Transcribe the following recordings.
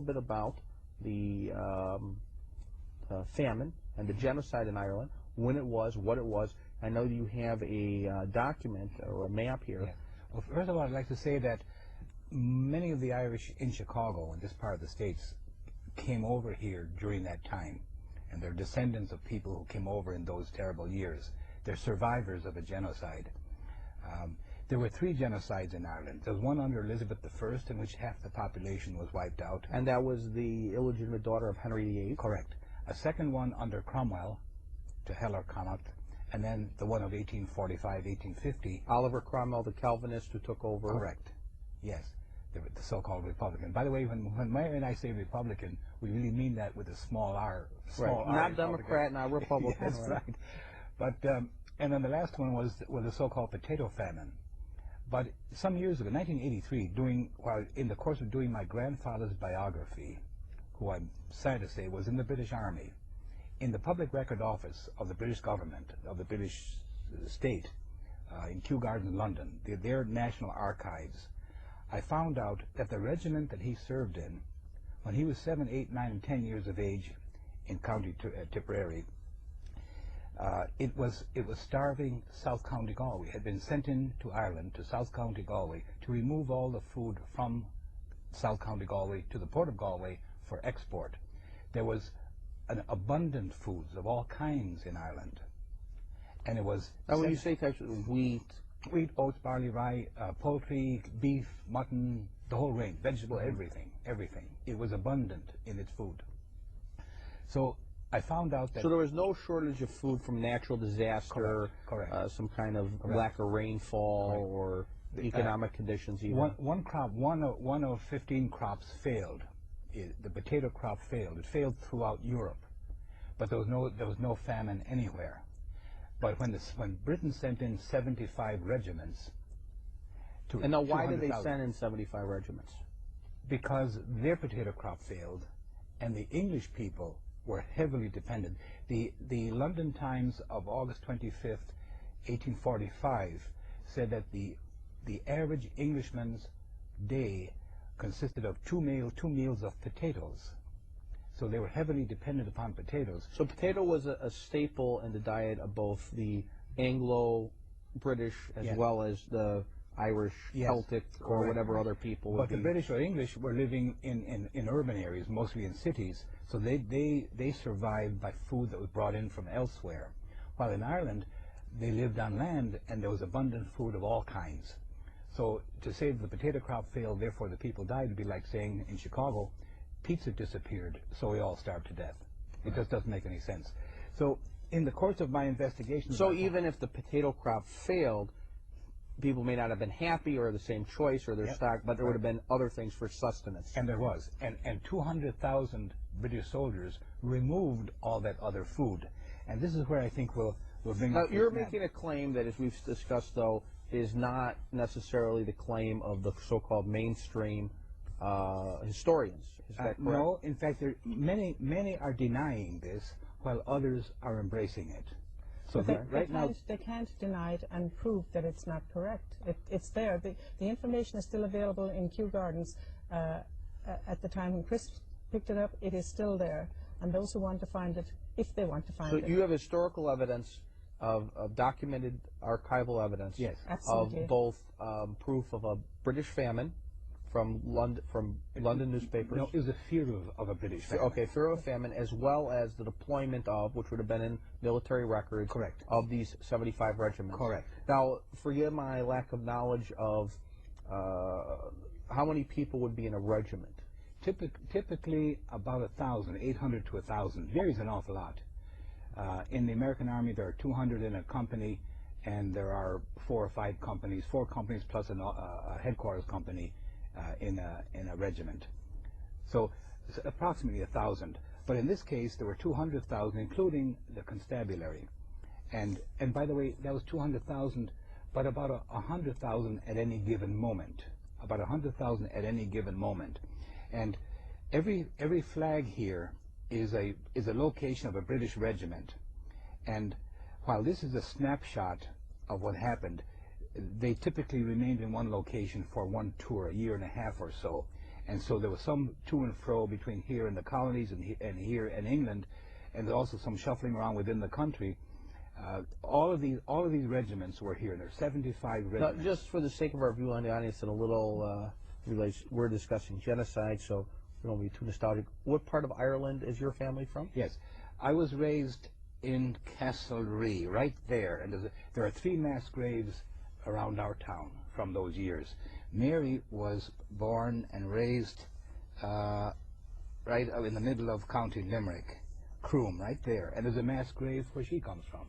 bit about the famine and the genocide in Ireland, when it was, what it was. I know you have a document or a map here. Yeah. Well, first of all, I'd like to say that many of the Irish in Chicago, in this part of the States, came over here during that time, and they're descendants of people who came over in those terrible years. They're survivors of a genocide. There were 3 genocides in Ireland. There was one under Elizabeth I, in which half the population was wiped out. And that was the illegitimate daughter of Henry VIII? Correct. A second one under Cromwell, to hell or Connacht, and then the one of 1845, 1850. Oliver Cromwell, the Calvinist who took over? Correct. Yes. The so-called Republican. By the way, when Mary and I say Republican, we really mean that with a small R. Small R. Not Democrat, not Republican. That's right. But and then the last one was the so-called Potato Famine. But some years ago, 1983, while in the course of doing my grandfather's biography, who I'm sad to say was in the British Army, in the Public Record Office of the British government, of the British state, in Kew Gardens, London, their National Archives, I found out that the regiment that he served in, when he was 7, 8, 9, and 10 years of age in County Tipperary, it was starving South County Galway. It had been sent in to Ireland, to South County Galway, to remove all the food from South County Galway to the port of Galway for export. There was an abundant foods of all kinds in Ireland, and it was. Now, when you say types of wheat, oats, barley, rye, poultry, beef, mutton, the whole range, vegetable, everything. It was abundant in its food. So I found out that... So there was no shortage of food from natural disaster, correct. Some kind of lack of rainfall, or economic conditions even? One of 15 crops failed. The potato crop failed. It failed throughout Europe. But there was no famine anywhere. But when Britain sent in 75 regiments to... And now why did they send in 75 regiments? Because their potato crop failed, and the English people were heavily dependent. The London Times of August 25th, 1845 said that the average Englishman's day consisted of two meals of potatoes. So they were heavily dependent upon potatoes. So potato was a staple in the diet of both the Anglo-British as well as the Irish, Celtic, or whatever other people would be. But the British or English were living in urban areas, mostly in cities, so they survived by food that was brought in from elsewhere. While in Ireland, they lived on land, and there was abundant food of all kinds. So to say that the potato crop failed, therefore the people died, would be like saying in Chicago, pizza disappeared, so we all starved to death. It just doesn't make any sense. So in the course of my investigation... So even if the potato crop failed, people may not have been happy or the same choice or their stock, but there would have been other things for sustenance. And there was. And 200,000 British soldiers removed all that other food. And this is where I think we'll bring up... Now, you're making a claim that, as we've discussed, though, is not necessarily the claim of the so-called mainstream historians. Is that correct? No, in fact, many are denying this, while others are embracing it. So they can't deny it and prove that it's not correct. It's there. The information is still available in Kew Gardens. At the time when Chris picked it up, it is still there. And those who want to find it, if they want to find it. So you have historical evidence of documented archival evidence of both proof of a British famine from London newspapers. No, it was a fear of a British famine. Okay, fear of a famine, as well as the deployment of, which would have been in military records, correct, of these 75 regiments. Correct. Now, forgive my lack of knowledge of how many people would be in a regiment. Typically about 1,000, 800 to 1,000. Varies an awful lot. In the American Army, there are 200 in a company, and there are 4 or 5 companies, 4 companies plus a headquarters company in a regiment. So it's approximately 1,000. But in this case, there were 200,000, including the constabulary. And by the way, that was 200,000, but about 100,000 at any given moment. About 100,000 at any given moment. And every flag here is a location of a British regiment. And while this is a snapshot of what happened, they typically remained in one location for one tour, a year and a half or so. And so there was some to and fro between here and the colonies and here in England, and also some shuffling around within the country. All of these regiments were here. There's 75 regiments. Now, just for the sake of our view on the audience and a little relation, we're discussing genocide, so we don't be too nostalgic. What part of Ireland is your family from? Yes, I was raised in Castlerea, right there, and there are 3 mass graves around our town from those years. Mary was born and raised right in the middle of County Limerick, Croom, right there, and there's a mass grave where she comes from.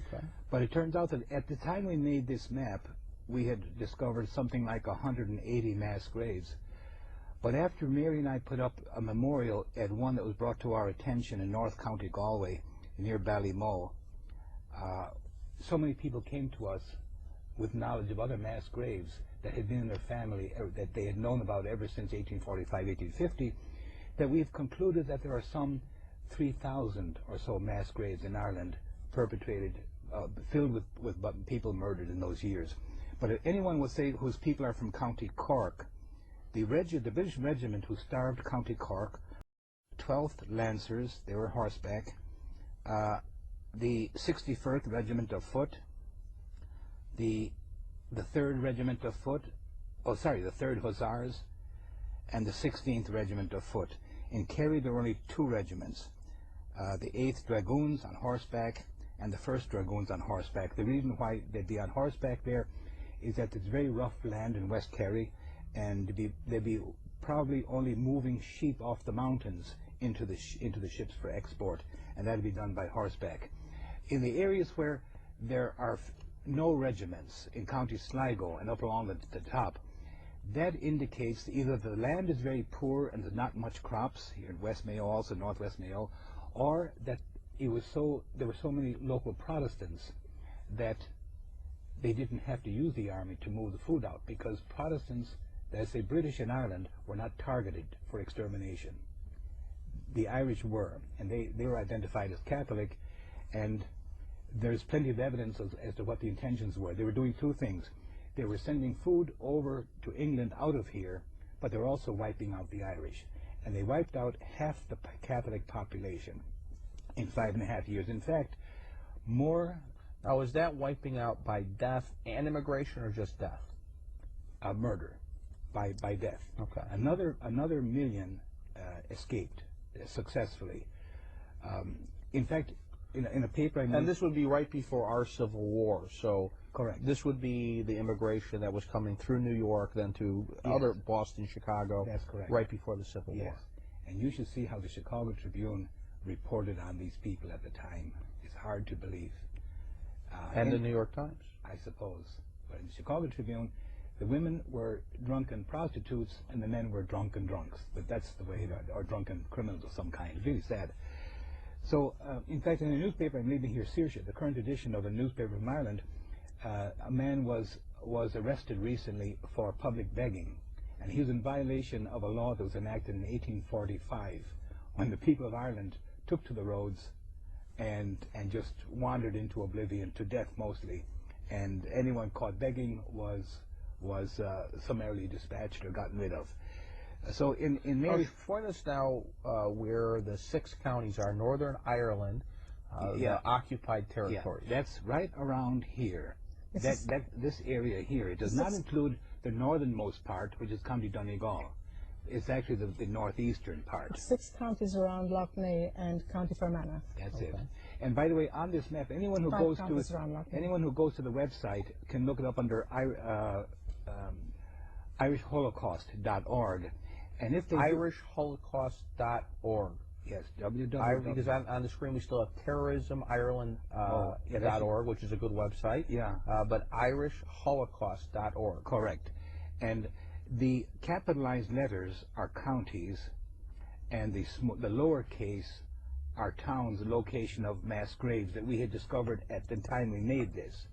Okay. But it turns out that at the time we made this map, we had discovered something like 180 mass graves. But after Mary and I put up a memorial at one that was brought to our attention in North County Galway, near Ballymoe, so many people came to us with knowledge of other mass graves that had been in their family, that they had known about ever since 1845, 1850, that we've concluded that there are some 3,000 or so mass graves in Ireland perpetrated, filled with people murdered in those years. But if anyone would say whose people are from County Cork, the British regiment who starved County Cork, 12th Lancers, they were horseback, the 61st Regiment of Foot, the 3rd Regiment of Foot, the 3rd Hussars, and the 16th Regiment of Foot. In Kerry there were only 2 regiments, the 8th Dragoons on horseback and the 1st Dragoons on horseback. The reason why they'd be on horseback there is that it's very rough land in West Kerry, and they'd be probably only moving sheep off the mountains into the ships for export, and that'd be done by horseback. In the areas where there are no regiments, in County Sligo and up along the top, that indicates either the land is very poor and there's not much crops here in West Mayo, also Northwest Mayo, or that there were so many local Protestants that they didn't have to use the army to move the food out, because Protestants, as say British in Ireland, were not targeted for extermination. The Irish were, and they were identified as Catholic, and there's plenty of evidence as to what the intentions were. They were doing 2 things. They were sending food over to England out of here, but they were also wiping out the Irish. And they wiped out half the Catholic population in 5.5 years. In fact, more... Now, is that wiping out by death and immigration, or just death? Murder, by death. Okay. Another million escaped successfully. In fact, in a paper I made... And this would be right before our Civil War, so... Correct. This would be the immigration that was coming through New York, then to other Boston, Chicago. That's correct. Right before the Civil War. And you should see how the Chicago Tribune reported on these people at the time. It's hard to believe. And the New York Times. I suppose. But in the Chicago Tribune, the women were drunken prostitutes and the men were drunken drunks. But that's the way, or drunken criminals of some kind. It's really sad. So, in fact, in a newspaper, I'm leaving here, Saoirse, the current edition of a newspaper from Ireland, a man was arrested recently for public begging, and he was in violation of a law that was enacted in 1845, when the people of Ireland took to the roads and just wandered into oblivion, to death mostly, and anyone caught begging was summarily dispatched or gotten rid of. So in Mary's... Point us now where the 6 counties are: Northern Ireland, the occupied territories. Yeah, that's right around here. This area here. It does not include the northernmost part, which is County Donegal. It's actually the northeastern part. 6 counties around Lough Neagh and County Fermanagh. That's it. And by the way, on this map, anyone who goes to the website can look it up under irishholocaust.org. And if they irishholocaust.org. Yes, because on the screen we still have terrorismireland.org, which is a good website. Yeah. But irishholocaust.org. Correct. And the capitalized letters are counties, and the lowercase are towns, the location of mass graves that we had discovered at the time we made this.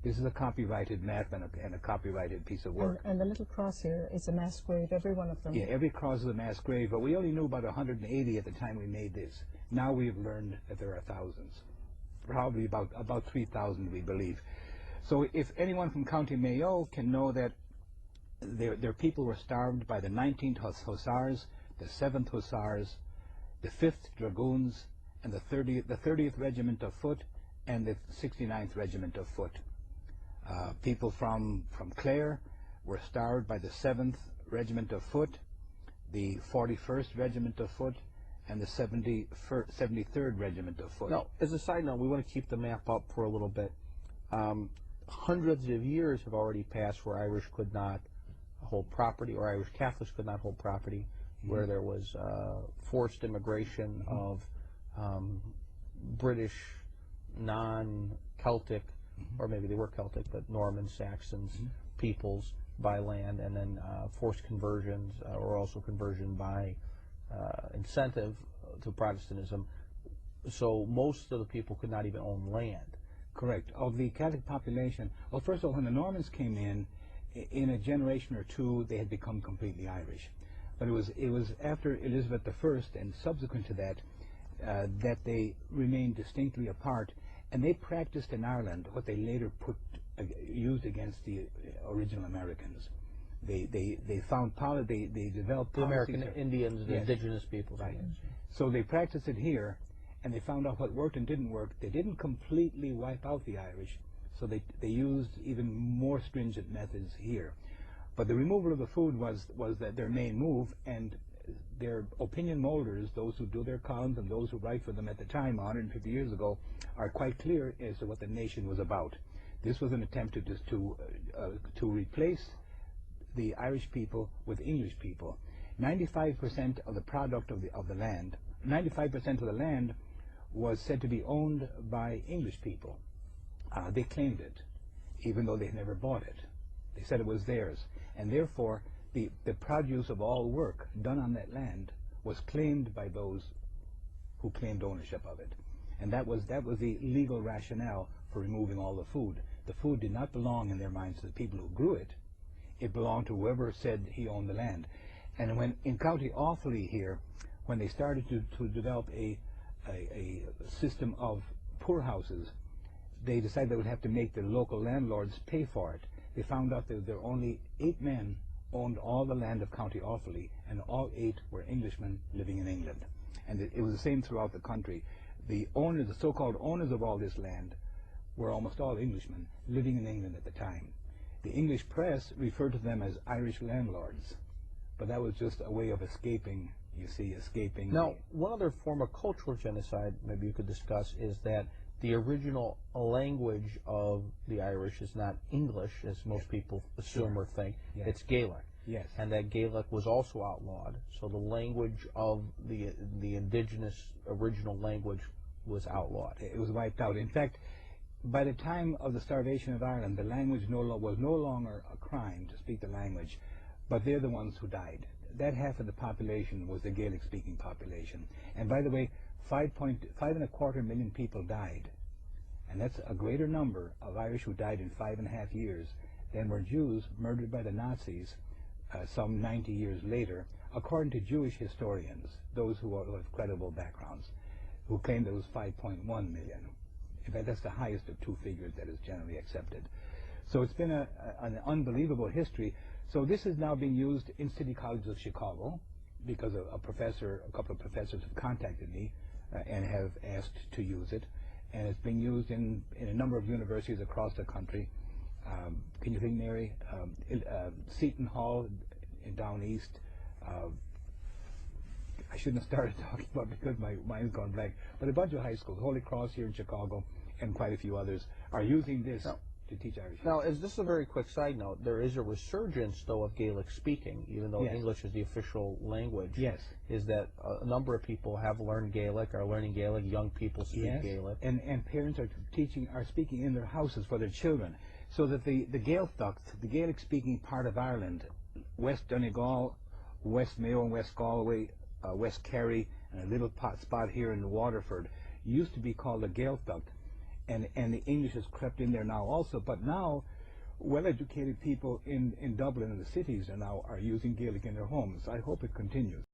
This is a copyrighted map and a copyrighted piece of work. And the little cross here is a mass grave, every one of them. Yeah, every cross is a mass grave, but we only knew about 180 at the time we made this. Now we've learned that there are thousands, probably about 3,000 we believe. So if anyone from County Mayo can know that their people were starved by the 19th Hussars, the 7th Hussars, the 5th Dragoons, and the 30th Regiment of Foot, and the 69th Regiment of Foot. People from Clare were starved by the 7th Regiment of Foot, the 41st Regiment of Foot, and the 73rd Regiment of Foot. Now, as a side note, we want to keep the map up for a little bit. Hundreds of years have already passed where Irish could not hold property, or Irish Catholics could not hold property, where there was forced immigration of British, non-Celtic, or maybe they were Celtic, but Norman, Saxons, peoples by land, and then forced conversions, or also conversion by incentive to Protestantism. So most of the people could not even own land. Correct. Of the Catholic population, well, first of all, when the Normans came in a generation or two, they had become completely Irish. But it was after Elizabeth I and subsequent to that that they remained distinctly apart, and they practiced in Ireland what they later used against the original Americans. They developed the American Indians, the indigenous peoples. Right. So they practiced it here, and they found out what worked and didn't work. They didn't completely wipe out the Irish, so they used even more stringent methods here. But the removal of the food was their main move, and their opinion molders, those who do their columns and those who write for them at the time, 150 years ago, are quite clear as to what the nation was about. This was an attempt to replace the Irish people with English people. 95% of the product of the land, 95% of the land was said to be owned by English people. They claimed it, even though they never bought it. They said it was theirs, and therefore the produce of all work done on that land was claimed by those who claimed ownership of it. And that was the legal rationale for removing all the food. The food did not belong in their minds to the people who grew it. It belonged to whoever said he owned the land. And when in County Offaly here, when they started to develop a system of poorhouses, they decided they would have to make the local landlords pay for it. They found out that there were only 8 men owned all the land of County Offaly, and all 8 were Englishmen living in England. And it was the same throughout the country. The owners, the so-called owners of all this land, were almost all Englishmen living in England at the time. The English press referred to them as Irish landlords, but that was just a way of escaping, you see, escaping. Now, one other form of cultural genocide maybe you could discuss is that the original language of the Irish is not English, as most people assume or think. It's Gaelic. Yes. And that Gaelic was also outlawed. So the language of the indigenous original language was outlawed. It was wiped out. In fact, by the time of the starvation of Ireland, the language was no longer a crime to speak the language, but they're the ones who died. That half of the population was the Gaelic-speaking population. And by the way, 5.25 million people died. And that's a greater number of Irish who died in 5.5 years than were Jews murdered by the Nazis some 90 years later, according to Jewish historians, those who have credible backgrounds, who claim there was 5.1 million. In fact, that's the highest of 2 figures that is generally accepted. So it's been an unbelievable history. So this is now being used in City College of Chicago, because a couple of professors have contacted me and have asked to use it. And it's being used in a number of universities across the country. Can you think, Mary? Seton Hall down east. I shouldn't have started talking about it because my mind's gone blank. But a bunch of high schools, Holy Cross here in Chicago, and quite a few others, are using this to teach Irish. Now, as this is a very quick side note, there is a resurgence, though, of Gaelic speaking, even though English is the official language. Yes. Is that a number of people have learned Gaelic, are learning Gaelic, young people speak Gaelic. And parents are speaking in their houses for their children. So that the Gaeltacht, the Gaelic-speaking part of Ireland, West Donegal, West Mayo and West Galway, West Kerry, and a little spot here in Waterford, used to be called the Gaeltacht, and the English has crept in there now also. But now, well-educated people in Dublin and the cities are using Gaelic in their homes. I hope it continues.